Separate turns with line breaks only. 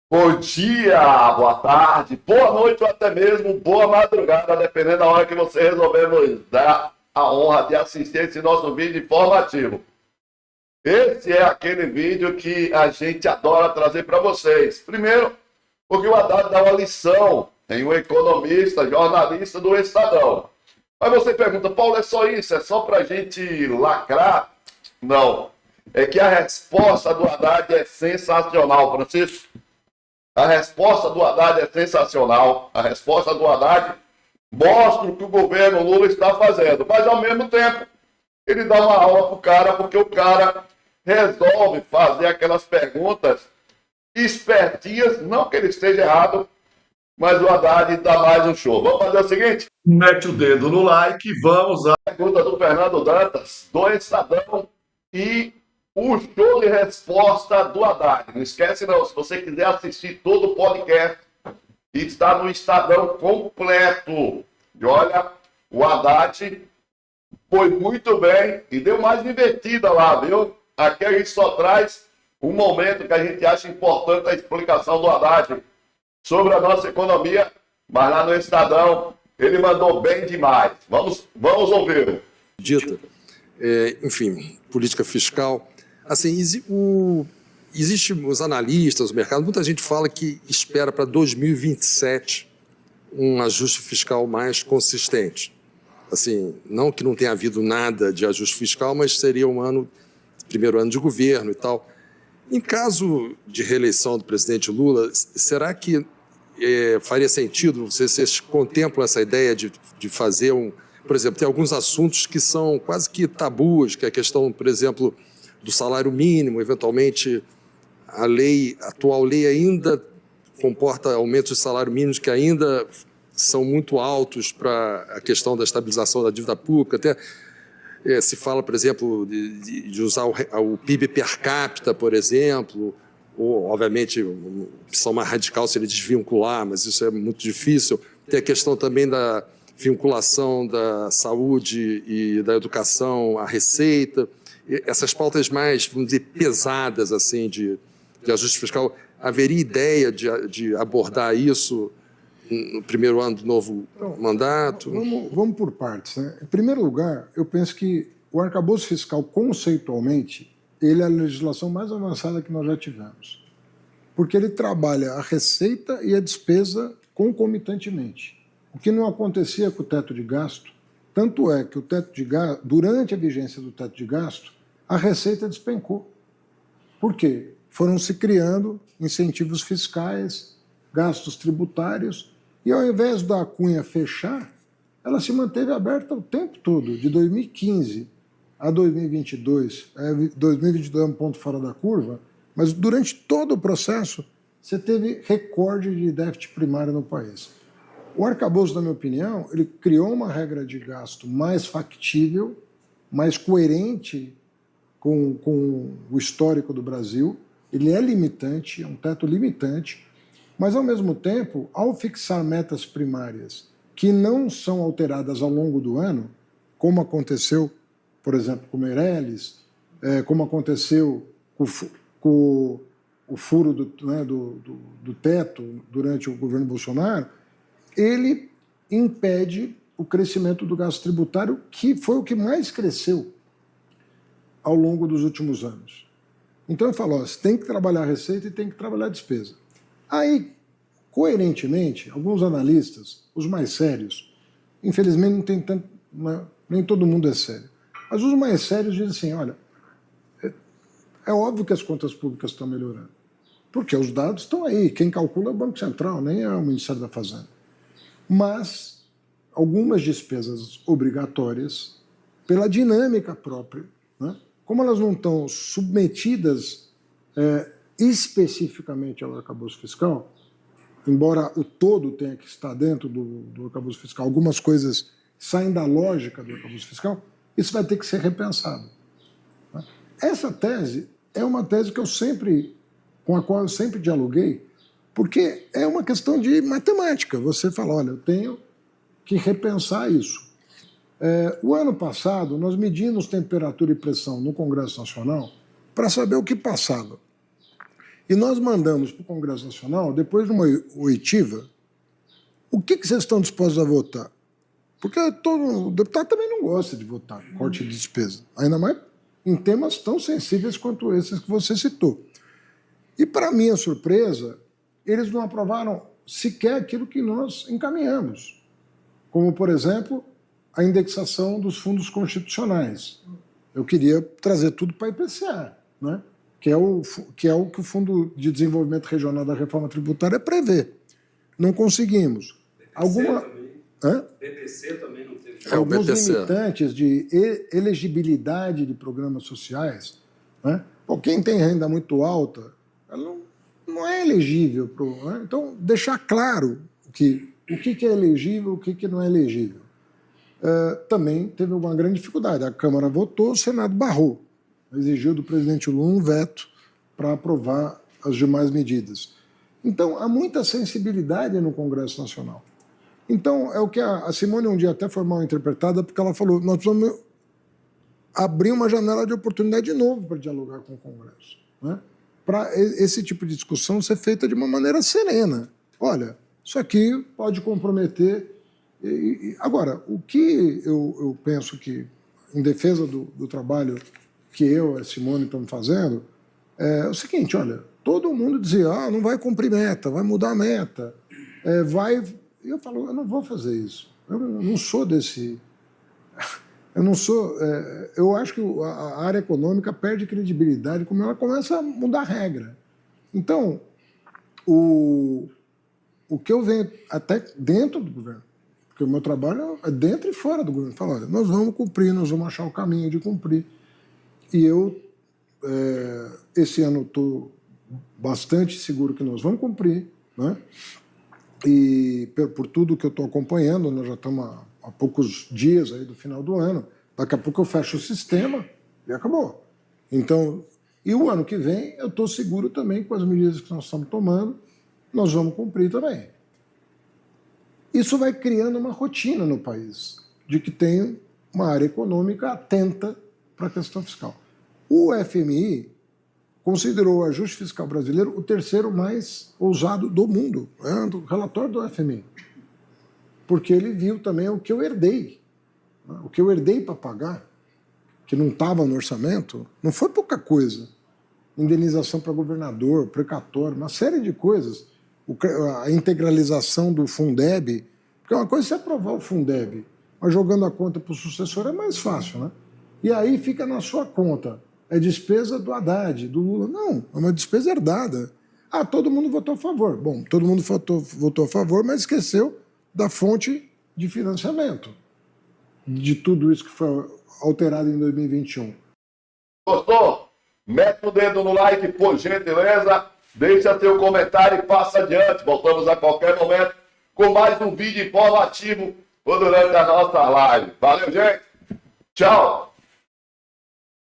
Bom dia, boa tarde, boa noite ou até mesmo boa madrugada, dependendo da hora que você resolver nos dar a honra de assistir esse nosso vídeo informativo. Esse é aquele vídeo que a gente adora trazer para vocês. Primeiro, porque o Haddad dá uma lição em um economista, jornalista do Estadão. Aí você pergunta, Paulo, é só isso? É só para a gente lacrar? Não. É que a resposta do Haddad é sensacional, Francisco. A resposta do Haddad é sensacional. A resposta do Haddad mostra o que o governo Lula está fazendo. Mas, ao mesmo tempo, ele dá uma aula para o cara, porque o cara resolve fazer aquelas perguntas espertinhas. Não que ele esteja errado, mas o Haddad dá mais um show. Vamos fazer o seguinte? Mete o dedo no like e vamos à pergunta do Fernando Dantas, do Estadão e o show de resposta do Haddad. Não esquece não, se você quiser assistir todo o podcast, está no Estadão completo. E olha, o Haddad foi muito bem e deu mais divertida lá, viu? Aqui a gente só traz um momento que a gente acha importante a explicação do Haddad sobre a nossa economia, mas lá no Estadão ele mandou bem demais. Vamos ouvi-lo.
Dita, enfim, política fiscal. Assim, existe os analistas, o mercado, muita gente fala que espera para 2027 um ajuste fiscal mais consistente. Assim, não que não tenha havido nada de ajuste fiscal, mas seria primeiro ano de governo e tal. Em caso de reeleição do presidente Lula, será que faria sentido, vocês contemplam essa ideia de fazer por exemplo, tem alguns assuntos que são quase que tabus, que é a questão, por exemplo, do salário mínimo, eventualmente a atual lei ainda comporta aumentos de salário mínimo que ainda são muito altos para a questão da estabilização da dívida pública, até se fala, por exemplo, de usar o PIB per capita, por exemplo, ou, obviamente, uma opção mais radical seria desvincular, mas isso é muito difícil. Tem a questão também da vinculação da saúde e da educação à receita. Essas pautas mais, vamos dizer, pesadas assim, de ajuste fiscal, haveria ideia de abordar isso no primeiro ano do novo mandato?
Vamos por partes, né? Em primeiro lugar, eu penso que o arcabouço fiscal, conceitualmente, ele é a legislação mais avançada que nós já tivemos. Porque ele trabalha a receita e a despesa concomitantemente. O que não acontecia com o teto de gasto, tanto é que o teto de gasto, durante a vigência do teto de gasto, a receita despencou. Por quê? Foram se criando incentivos fiscais, gastos tributários, e ao invés da cunha fechar, ela se manteve aberta o tempo todo, de 2015 a 2022. 2022 é um ponto fora da curva, mas durante todo o processo, você teve recorde de déficit primário no país. O arcabouço, na minha opinião, ele criou uma regra de gasto mais factível, mais coerente com o histórico do Brasil. Ele é limitante, é um teto limitante, mas, ao mesmo tempo, ao fixar metas primárias que não são alteradas ao longo do ano, como aconteceu, por exemplo, com o Meirelles, como aconteceu com o furo do teto durante o governo Bolsonaro, ele impede o crescimento do gasto tributário, que foi o que mais cresceu ao longo dos últimos anos. Então eu falo, você tem que trabalhar a receita e tem que trabalhar a despesa. Aí, coerentemente, alguns analistas, os mais sérios, infelizmente não tem tanto, nem todo mundo é sério, mas os mais sérios dizem assim, olha, é óbvio que as contas públicas estão melhorando, porque os dados estão aí, quem calcula é o Banco Central, nem é o Ministério da Fazenda. Mas algumas despesas obrigatórias, pela dinâmica própria, né, como elas não estão submetidas especificamente ao arcabouço fiscal, embora o todo tenha que estar dentro do arcabouço fiscal, algumas coisas saem da lógica do arcabouço fiscal, isso vai ter que ser repensado. Essa tese é uma tese com a qual eu sempre dialoguei, porque é uma questão de matemática. Você fala, olha, eu tenho que repensar isso. O ano passado, nós medimos temperatura e pressão no Congresso Nacional para saber o que passava. E nós mandamos para o Congresso Nacional, depois de uma oitiva, o que vocês estão dispostos a votar? Porque o deputado também não gosta de votar corte de despesa, ainda mais em temas tão sensíveis quanto esses que você citou. E, para minha surpresa, eles não aprovaram sequer aquilo que nós encaminhamos, como, por exemplo, a indexação dos fundos constitucionais. Eu queria trazer tudo para a IPCA, né? que é o que o Fundo de Desenvolvimento Regional da Reforma Tributária prevê. Não conseguimos.
BPC também não teve.
Alguns limitantes de elegibilidade de programas sociais. Né? Bom, quem tem renda muito alta, ela não é elegível. Né? Então, deixar claro o que é elegível, o que não é elegível. Também teve uma grande dificuldade. A Câmara votou, o Senado barrou. Exigiu do presidente Lula um veto para aprovar as demais medidas. Então, há muita sensibilidade no Congresso Nacional. Então, é o que a Simone um dia até foi mal interpretada, porque ela falou, nós precisamos abrir uma janela de oportunidade de novo para dialogar com o Congresso. Né? Para esse tipo de discussão ser feita de uma maneira serena. Olha, isso aqui pode comprometer... Agora, o que eu penso que, em defesa do trabalho que eu e a Simone estamos fazendo, é o seguinte, olha, todo mundo dizia, não vai cumprir meta, vai mudar a meta, E eu falo, eu não vou fazer isso. Eu não sou desse... Eu não sou... eu acho que a área econômica perde credibilidade quando ela começa a mudar a regra. Então, o que eu venho até dentro do governo, porque o meu trabalho é dentro e fora do governo, falo, olha, nós vamos cumprir, nós vamos achar o caminho de cumprir. E eu, esse ano, estou bastante seguro que nós vamos cumprir, né? E por tudo que eu estou acompanhando, nós já estamos há poucos dias aí do final do ano, daqui a pouco eu fecho o sistema e acabou. Então, e o ano que vem eu estou seguro também com as medidas que nós estamos tomando, nós vamos cumprir também. Isso vai criando uma rotina no país, de que tem uma área econômica atenta para a questão fiscal. O FMI considerou o ajuste fiscal brasileiro o terceiro mais ousado do mundo, o relatório do FMI, porque ele viu também o que eu herdei, o que eu herdei para pagar, que não estava no orçamento, não foi pouca coisa. Indenização para governador, precatório, uma série de coisas. A integralização do Fundeb, porque uma coisa é você aprovar o Fundeb, mas jogando a conta para o sucessor é mais fácil, né? E aí fica na sua conta. É despesa do Haddad, do Lula. Não, é uma despesa herdada. Todo mundo votou a favor. Bom, todo mundo votou a favor, mas esqueceu da fonte de financiamento de tudo isso que foi alterado em 2021.
Gostou? Mete o dedo no like, por gentileza. Deixa seu comentário e passa adiante. Voltamos a qualquer momento com mais um vídeo informativo durante a nossa live. Valeu, gente. Tchau.